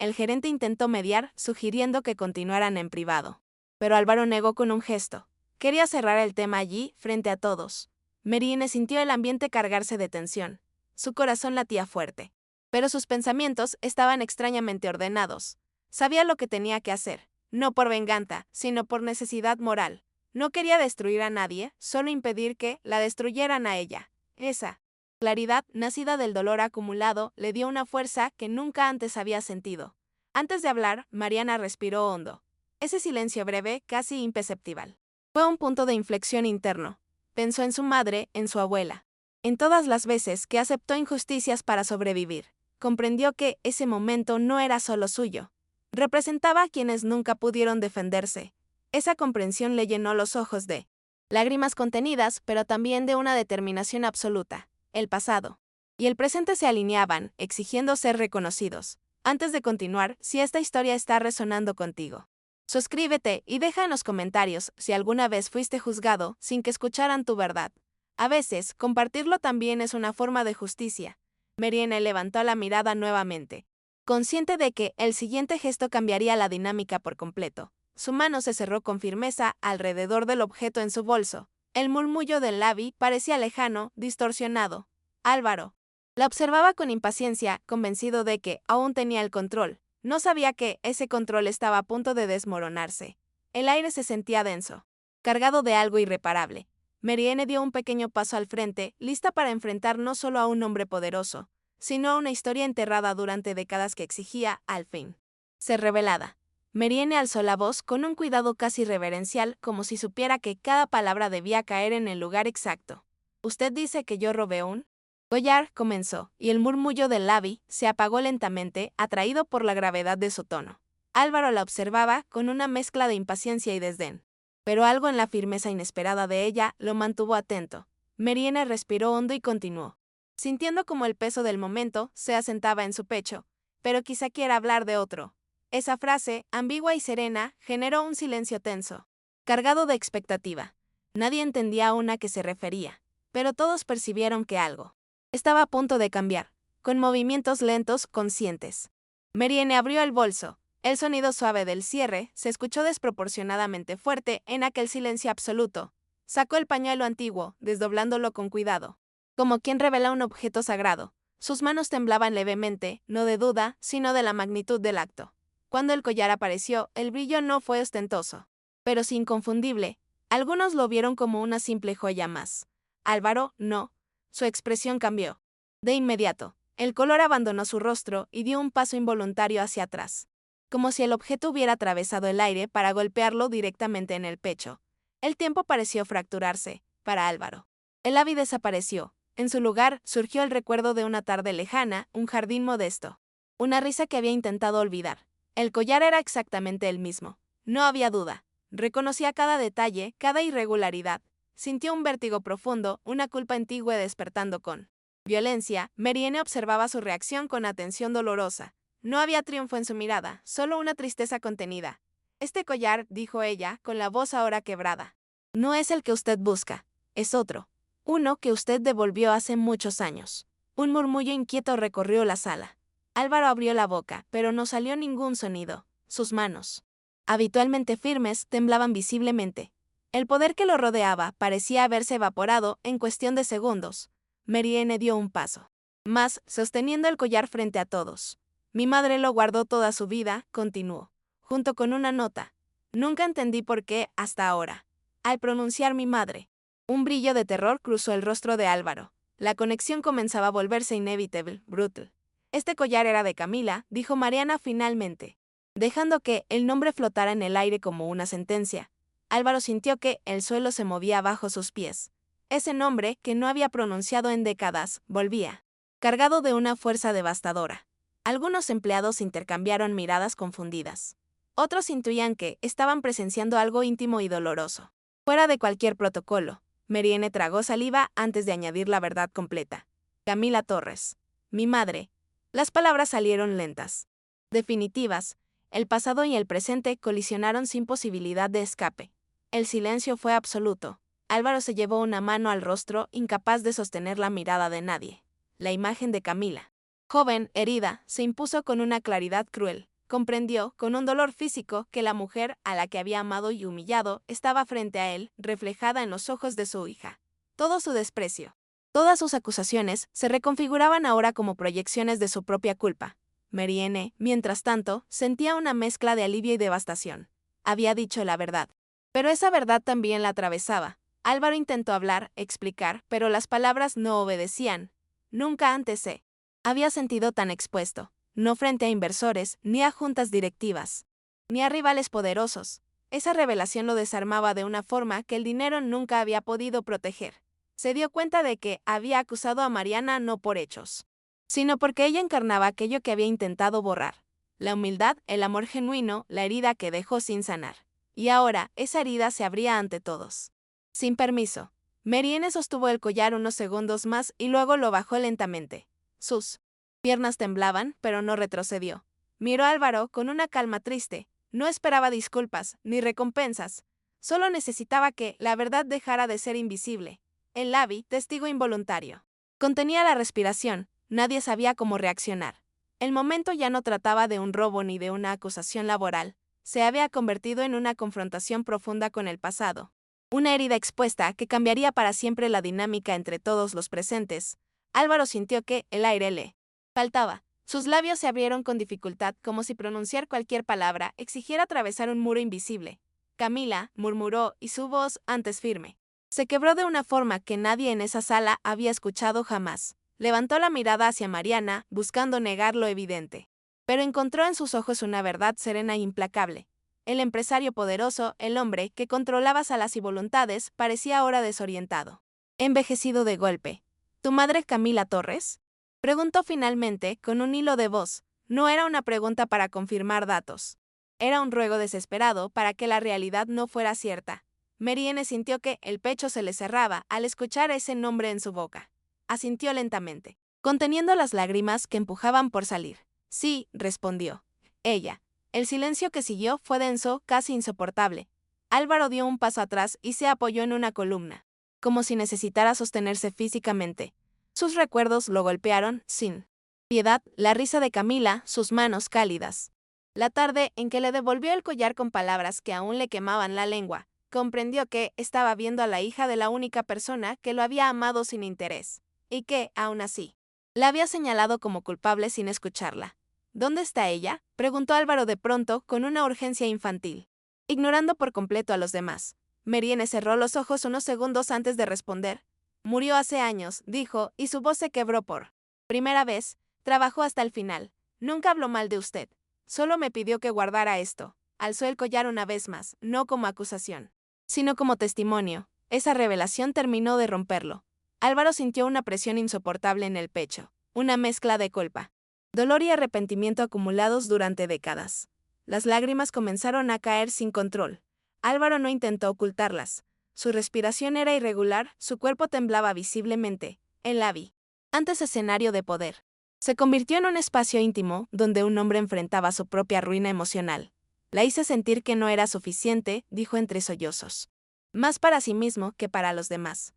El gerente intentó mediar, sugiriendo que continuaran en privado. Pero Álvaro negó con un gesto. Quería cerrar el tema allí, frente a todos. Meriene sintió el ambiente cargarse de tensión. Su corazón latía fuerte. Pero sus pensamientos estaban extrañamente ordenados. Sabía lo que tenía que hacer, no por venganza, sino por necesidad moral. No quería destruir a nadie, solo impedir que la destruyeran a ella. Esa claridad, nacida del dolor acumulado, le dio una fuerza que nunca antes había sentido. Antes de hablar, Mariana respiró hondo. Ese silencio breve, casi imperceptible, fue un punto de inflexión interno. Pensó en su madre, en su abuela. En todas las veces que aceptó injusticias para sobrevivir, comprendió que ese momento no era solo suyo. Representaba a quienes nunca pudieron defenderse. Esa comprensión le llenó los ojos de lágrimas contenidas, pero también de una determinación absoluta. El pasado y el presente se alineaban, exigiendo ser reconocidos. Antes de continuar, si esta historia está resonando contigo, suscríbete y deja en los comentarios si alguna vez fuiste juzgado sin que escucharan tu verdad. A veces, compartirlo también es una forma de justicia. Meriene levantó la mirada nuevamente, consciente de que el siguiente gesto cambiaría la dinámica por completo. Su mano se cerró con firmeza alrededor del objeto en su bolso. El murmullo del Lavi parecía lejano, distorsionado. Álvaro la observaba con impaciencia, convencido de que aún tenía el control. No sabía que ese control estaba a punto de desmoronarse. El aire se sentía denso, cargado de algo irreparable. Meriene dio un pequeño paso al frente, lista para enfrentar no solo a un hombre poderoso, sino a una historia enterrada durante décadas que exigía, al fin, ser revelada. Meriene alzó la voz con un cuidado casi reverencial, como si supiera que cada palabra debía caer en el lugar exacto. ¿Usted dice que yo robé un collar? Comenzó, y el murmullo del Lavi se apagó lentamente, atraído por la gravedad de su tono. Álvaro la observaba con una mezcla de impaciencia y desdén. Pero algo en la firmeza inesperada de ella lo mantuvo atento. Meriene respiró hondo y continuó, sintiendo como el peso del momento se asentaba en su pecho. Pero quizá quiera hablar de otro. Esa frase, ambigua y serena, generó un silencio tenso, cargado de expectativa. Nadie entendía aún a qué se refería, pero todos percibieron que algo estaba a punto de cambiar, con movimientos lentos, conscientes. Meriene abrió el bolso. El sonido suave del cierre se escuchó desproporcionadamente fuerte en aquel silencio absoluto. Sacó el pañuelo antiguo, desdoblándolo con cuidado, como quien revela un objeto sagrado. Sus manos temblaban levemente, no de duda, sino de la magnitud del acto. Cuando el collar apareció, el brillo no fue ostentoso, pero sí inconfundible. Algunos lo vieron como una simple joya más. Álvaro, no. Su expresión cambió. De inmediato, el color abandonó su rostro y dio un paso involuntario hacia atrás, como si el objeto hubiera atravesado el aire para golpearlo directamente en el pecho. El tiempo pareció fracturarse, para Álvaro. El Lavi desapareció. En su lugar, surgió el recuerdo de una tarde lejana, un jardín modesto, una risa que había intentado olvidar. El collar era exactamente el mismo. No había duda. Reconocía cada detalle, cada irregularidad. Sintió un vértigo profundo, una culpa antigua despertando con violencia. Meriene observaba su reacción con atención dolorosa. No había triunfo en su mirada, solo una tristeza contenida. Este collar, dijo ella, con la voz ahora quebrada, no es el que usted busca, es otro. Uno que usted devolvió hace muchos años. Un murmullo inquieto recorrió la sala. Álvaro abrió la boca, pero no salió ningún sonido. Sus manos, habitualmente firmes, temblaban visiblemente. El poder que lo rodeaba parecía haberse evaporado en cuestión de segundos. Meriene dio un paso más, sosteniendo el collar frente a todos. Mi madre lo guardó toda su vida, continuó, junto con una nota. Nunca entendí por qué, hasta ahora. Al pronunciar mi madre, un brillo de terror cruzó el rostro de Álvaro. La conexión comenzaba a volverse inevitable, brutal. Este collar era de Camila, dijo Mariana finalmente, dejando que el nombre flotara en el aire como una sentencia. Álvaro sintió que el suelo se movía bajo sus pies. Ese nombre, que no había pronunciado en décadas, volvía, cargado de una fuerza devastadora. Algunos empleados intercambiaron miradas confundidas. Otros intuían que estaban presenciando algo íntimo y doloroso, fuera de cualquier protocolo. Meriene tragó saliva antes de añadir la verdad completa. Camila Torres. Mi madre. Las palabras salieron lentas, definitivas. El pasado y el presente colisionaron sin posibilidad de escape. El silencio fue absoluto. Álvaro se llevó una mano al rostro, incapaz de sostener la mirada de nadie. La imagen de Camila, joven, herida, se impuso con una claridad cruel. Comprendió, con un dolor físico, que la mujer, a la que había amado y humillado, estaba frente a él, reflejada en los ojos de su hija. Todo su desprecio, todas sus acusaciones, se reconfiguraban ahora como proyecciones de su propia culpa. Marianne, mientras tanto, sentía una mezcla de alivio y devastación. Había dicho la verdad. Pero esa verdad también la atravesaba. Álvaro intentó hablar, explicar, pero las palabras no obedecían. Nunca antes se había sentido tan expuesto, no frente a inversores, ni a juntas directivas, ni a rivales poderosos. Esa revelación lo desarmaba de una forma que el dinero nunca había podido proteger. Se dio cuenta de que había acusado a Mariana no por hechos, sino porque ella encarnaba aquello que había intentado borrar. La humildad, el amor genuino, la herida que dejó sin sanar. Y ahora, esa herida se abría ante todos. Sin permiso. Marianne sostuvo el collar unos segundos más y luego lo bajó lentamente. Sus piernas temblaban, pero no retrocedió. Miró a Álvaro con una calma triste. No esperaba disculpas, ni recompensas. Solo necesitaba que la verdad dejara de ser invisible. El Lavi, testigo involuntario, contenía la respiración. Nadie sabía cómo reaccionar. El momento ya no trataba de un robo ni de una acusación laboral. Se había convertido en una confrontación profunda con el pasado. Una herida expuesta que cambiaría para siempre la dinámica entre todos los presentes. Álvaro sintió que el aire le faltaba. Sus labios se abrieron con dificultad, como si pronunciar cualquier palabra exigiera atravesar un muro invisible. Camila, murmuró, y su voz, antes firme, se quebró de una forma que nadie en esa sala había escuchado jamás. Levantó la mirada hacia Mariana, buscando negar lo evidente. Pero encontró en sus ojos una verdad serena e implacable. El empresario poderoso, el hombre que controlaba salas y voluntades, parecía ahora desorientado. Envejecido de golpe. ¿Tu madre Camila Torres? Preguntó finalmente, con un hilo de voz. No era una pregunta para confirmar datos. Era un ruego desesperado para que la realidad no fuera cierta. Marianne sintió que el pecho se le cerraba al escuchar ese nombre en su boca. Asintió lentamente, conteniendo las lágrimas que empujaban por salir. Sí, respondió. Ella. El silencio que siguió fue denso, casi insoportable. Álvaro dio un paso atrás y se apoyó en una columna, como si necesitara sostenerse físicamente. Sus recuerdos lo golpearon, sin piedad, la risa de Camila, sus manos cálidas. La tarde en que le devolvió el collar con palabras que aún le quemaban la lengua, comprendió que estaba viendo a la hija de la única persona que lo había amado sin interés, y que, aún así, la había señalado como culpable sin escucharla. ¿Dónde está ella?, preguntó Álvaro de pronto con una urgencia infantil, ignorando por completo a los demás. Marianne cerró los ojos unos segundos antes de responder. Murió hace años, dijo, y su voz se quebró por primera vez. Trabajó hasta el final. Nunca habló mal de usted. Solo me pidió que guardara esto. Alzó el collar una vez más, no como acusación, sino como testimonio. Esa revelación terminó de romperlo. Álvaro sintió una presión insoportable en el pecho, una mezcla de culpa, dolor y arrepentimiento acumulados durante décadas. Las lágrimas comenzaron a caer sin control. Álvaro no intentó ocultarlas. Su respiración era irregular, su cuerpo temblaba visiblemente. El Lavi, antes escenario de poder, se convirtió en un espacio íntimo donde un hombre enfrentaba su propia ruina emocional. La hice sentir que no era suficiente, dijo entre sollozos. Más para sí mismo que para los demás.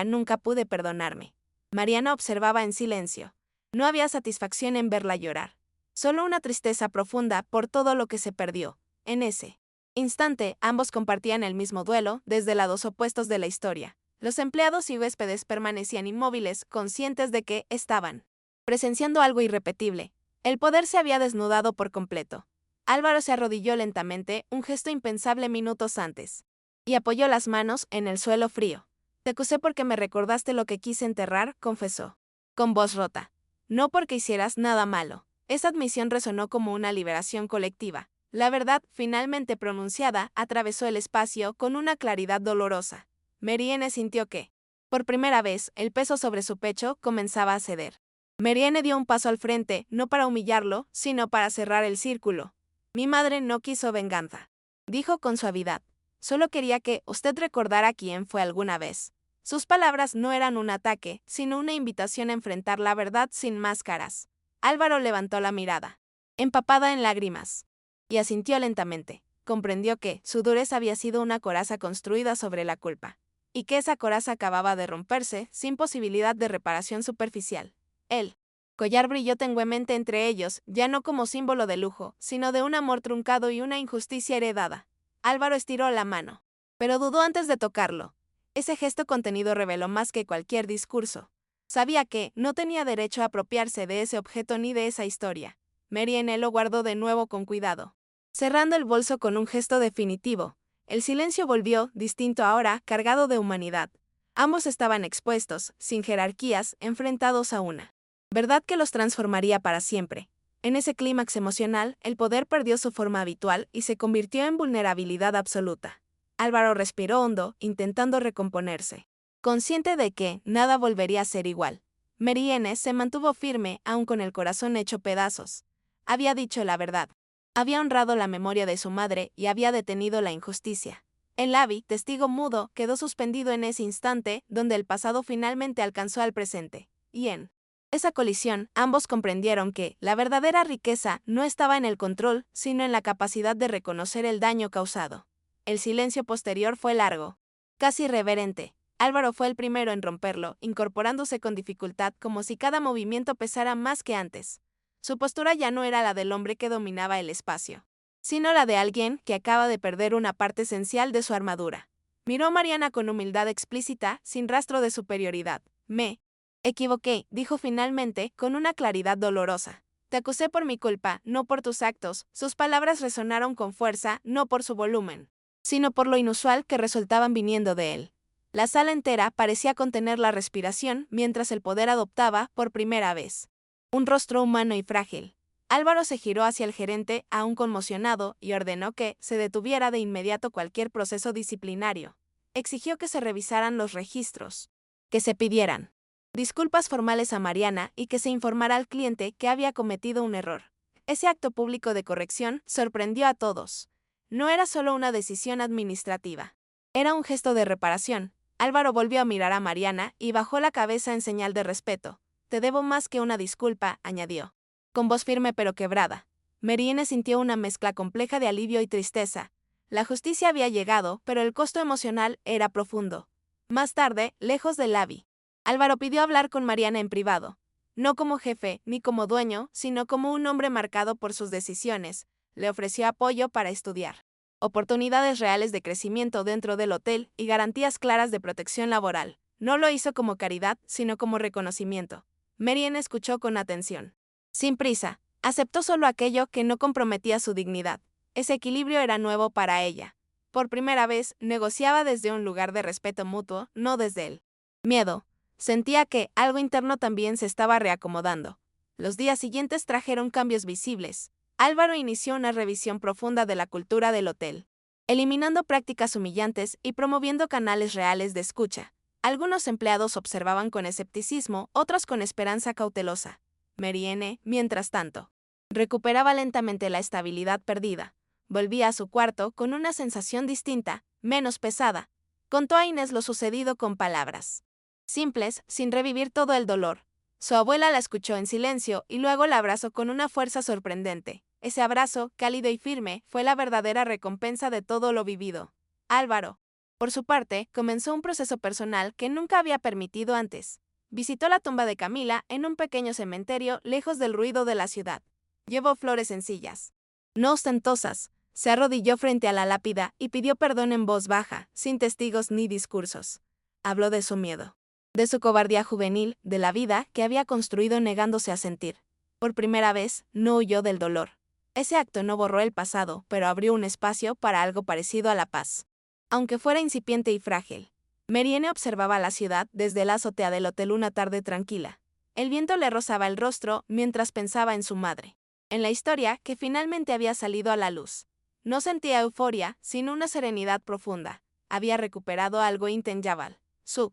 Nunca pude perdonarme. Mariana observaba en silencio. No había satisfacción en verla llorar. Solo una tristeza profunda por todo lo que se perdió. En ese instante, ambos compartían el mismo duelo, desde lados opuestos de la historia. Los empleados y huéspedes permanecían inmóviles, conscientes de que estaban presenciando algo irrepetible. El poder se había desnudado por completo. Álvaro se arrodilló lentamente, un gesto impensable minutos antes, y apoyó las manos en el suelo frío. Te acusé porque me recordaste lo que quise enterrar, confesó, con voz rota. No porque hicieras nada malo. Esa admisión resonó como una liberación colectiva. La verdad, finalmente pronunciada, atravesó el espacio con una claridad dolorosa. Marianne sintió que, por primera vez, el peso sobre su pecho comenzaba a ceder. Marianne dio un paso al frente, no para humillarlo, sino para cerrar el círculo. Mi madre no quiso venganza, dijo con suavidad. Solo quería que usted recordara quién fue alguna vez. Sus palabras no eran un ataque, sino una invitación a enfrentar la verdad sin máscaras. Álvaro levantó la mirada, empapada en lágrimas. y asintió lentamente. Comprendió que su dureza había sido una coraza construida sobre la culpa, y que esa coraza acababa de romperse sin posibilidad de reparación superficial. El collar brilló tenuemente entre ellos, ya no como símbolo de lujo, sino de un amor truncado y una injusticia heredada. Álvaro estiró la mano, pero dudó antes de tocarlo. Ese gesto contenido reveló más que cualquier discurso. Sabía que no tenía derecho a apropiarse de ese objeto ni de esa historia. Marianne lo guardó de nuevo con cuidado, cerrando el bolso con un gesto definitivo. El silencio volvió, distinto ahora, cargado de humanidad. Ambos estaban expuestos, sin jerarquías, enfrentados a una verdad que los transformaría para siempre. En ese clímax emocional, el poder perdió su forma habitual y se convirtió en vulnerabilidad absoluta. Álvaro respiró hondo, intentando recomponerse, consciente de que nada volvería a ser igual. Marianne se mantuvo firme, aun con el corazón hecho pedazos. Había dicho la verdad. Había honrado la memoria de su madre y había detenido la injusticia. El Lavi, testigo mudo, quedó suspendido en ese instante, donde el pasado finalmente alcanzó al presente. Y en esa colisión, ambos comprendieron que la verdadera riqueza no estaba en el control, sino en la capacidad de reconocer el daño causado. El silencio posterior fue largo, casi reverente. Álvaro fue el primero en romperlo, incorporándose con dificultad como si cada movimiento pesara más que antes. Su postura ya no era la del hombre que dominaba el espacio, sino la de alguien que acaba de perder una parte esencial de su armadura. Miró a Mariana con humildad explícita, sin rastro de superioridad. Me equivoqué, dijo finalmente, con una claridad dolorosa. Te acusé por mi culpa, no por tus actos. Sus palabras resonaron con fuerza, no por su volumen, sino por lo inusual que resultaban viniendo de él. La sala entera parecía contener la respiración mientras el poder adoptaba, por primera vez, un rostro humano y frágil. Álvaro se giró hacia el gerente, aún conmocionado, y ordenó que se detuviera de inmediato cualquier proceso disciplinario. Exigió que se revisaran los registros, que se pidieran disculpas formales a Mariana y que se informara al cliente que había cometido un error. Ese acto público de corrección sorprendió a todos. No era solo una decisión administrativa. Era un gesto de reparación. Álvaro volvió a mirar a Mariana y bajó la cabeza en señal de respeto. Te debo más que una disculpa, añadió, con voz firme pero quebrada. Marianne sintió una mezcla compleja de alivio y tristeza. La justicia había llegado, pero el costo emocional era profundo. Más tarde, lejos del Lavi, Álvaro pidió hablar con Mariana en privado. No como jefe, ni como dueño, sino como un hombre marcado por sus decisiones. Le ofreció apoyo para estudiar, oportunidades reales de crecimiento dentro del hotel y garantías claras de protección laboral. No lo hizo como caridad, sino como reconocimiento. Marianne escuchó con atención. Sin prisa, aceptó solo aquello que no comprometía su dignidad. Ese equilibrio era nuevo para ella. Por primera vez, negociaba desde un lugar de respeto mutuo, no desde el miedo. Sentía que algo interno también se estaba reacomodando. Los días siguientes trajeron cambios visibles. Álvaro inició una revisión profunda de la cultura del hotel, eliminando prácticas humillantes y promoviendo canales reales de escucha. Algunos empleados observaban con escepticismo, otros con esperanza cautelosa. Marianne, mientras tanto, recuperaba lentamente la estabilidad perdida. Volvía a su cuarto con una sensación distinta, menos pesada. Contó a Inés lo sucedido con palabras simples, sin revivir todo el dolor. Su abuela la escuchó en silencio y luego la abrazó con una fuerza sorprendente. Ese abrazo, cálido y firme, fue la verdadera recompensa de todo lo vivido. Álvaro, por su parte, comenzó un proceso personal que nunca había permitido antes. Visitó la tumba de Camila en un pequeño cementerio lejos del ruido de la ciudad. Llevó flores sencillas, no ostentosas. Se arrodilló frente a la lápida y pidió perdón en voz baja, sin testigos ni discursos. Habló de su miedo, de su cobardía juvenil, de la vida que había construido negándose a sentir. Por primera vez, no huyó del dolor. Ese acto no borró el pasado, pero abrió un espacio para algo parecido a la paz, aunque fuera incipiente y frágil. Marianne observaba la ciudad desde la azotea del hotel una tarde tranquila. El viento le rozaba el rostro mientras pensaba en su madre, en la historia que finalmente había salido a la luz. No sentía euforia, sino una serenidad profunda. Había recuperado algo intangible, su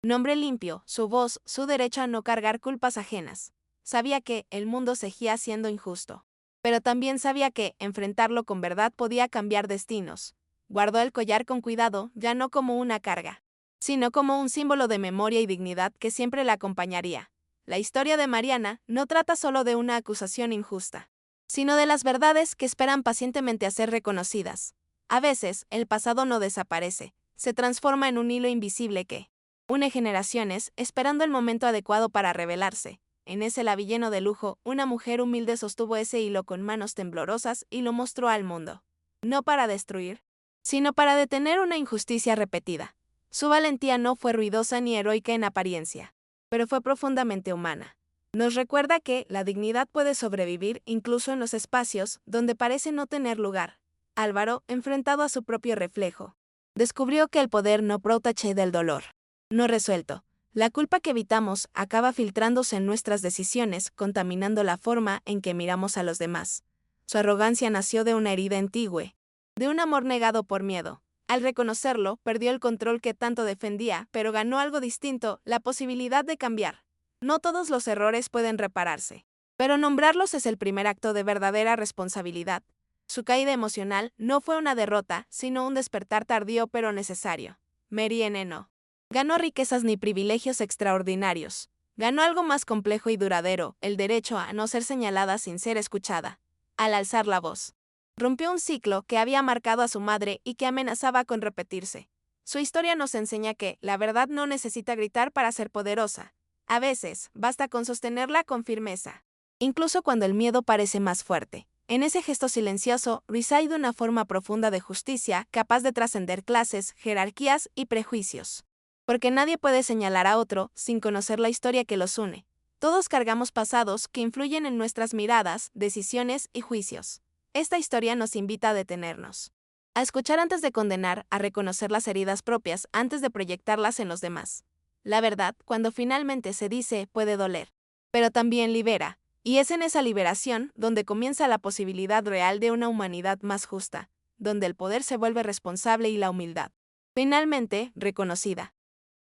nombre limpio, su voz, su derecho a no cargar culpas ajenas. Sabía que el mundo seguía siendo injusto, pero también sabía que enfrentarlo con verdad podía cambiar destinos. Guardó el collar con cuidado, ya no como una carga, sino como un símbolo de memoria y dignidad que siempre la acompañaría. La historia de Mariana no trata solo de una acusación injusta. sino de las verdades que esperan pacientemente a ser reconocidas. A veces, el pasado no desaparece, se transforma en un hilo invisible que une generaciones, esperando el momento adecuado para revelarse. En ese labi lleno de lujo, una mujer humilde sostuvo ese hilo con manos temblorosas y lo mostró al mundo. No para destruir, sino para detener una injusticia repetida. Su valentía no fue ruidosa ni heroica en apariencia, pero fue profundamente humana. Nos recuerda que la dignidad puede sobrevivir incluso en los espacios donde parece no tener lugar. Álvaro, enfrentado a su propio reflejo, descubrió que el poder no protege del dolor. No resuelto. La culpa que evitamos acaba filtrándose en nuestras decisiones, contaminando la forma en que miramos a los demás. Su arrogancia nació de una herida antigua, de un amor negado por miedo. Al reconocerlo, perdió el control que tanto defendía, pero ganó algo distinto, la posibilidad de cambiar. No todos los errores pueden repararse, pero nombrarlos es el primer acto de verdadera responsabilidad. Su caída emocional no fue una derrota, sino un despertar tardío pero necesario. Mary N. no ganó riquezas ni privilegios extraordinarios. Ganó algo más complejo y duradero, el derecho a no ser señalada sin ser escuchada. Al alzar la voz, rompió un ciclo que había marcado a su madre y que amenazaba con repetirse. Su historia nos enseña que la verdad no necesita gritar para ser poderosa. A veces, basta con sostenerla con firmeza, incluso cuando el miedo parece más fuerte. En ese gesto silencioso reside una forma profunda de justicia capaz de trascender clases, jerarquías y prejuicios. Porque nadie puede señalar a otro sin conocer la historia que los une. Todos cargamos pasados que influyen en nuestras miradas, decisiones y juicios. Esta historia nos invita a detenernos, a escuchar antes de condenar, a reconocer las heridas propias antes de proyectarlas en los demás. La verdad, cuando finalmente se dice, puede doler, pero también libera. Y es en esa liberación donde comienza la posibilidad real de una humanidad más justa, donde el poder se vuelve responsable y la humildad, finalmente, reconocida.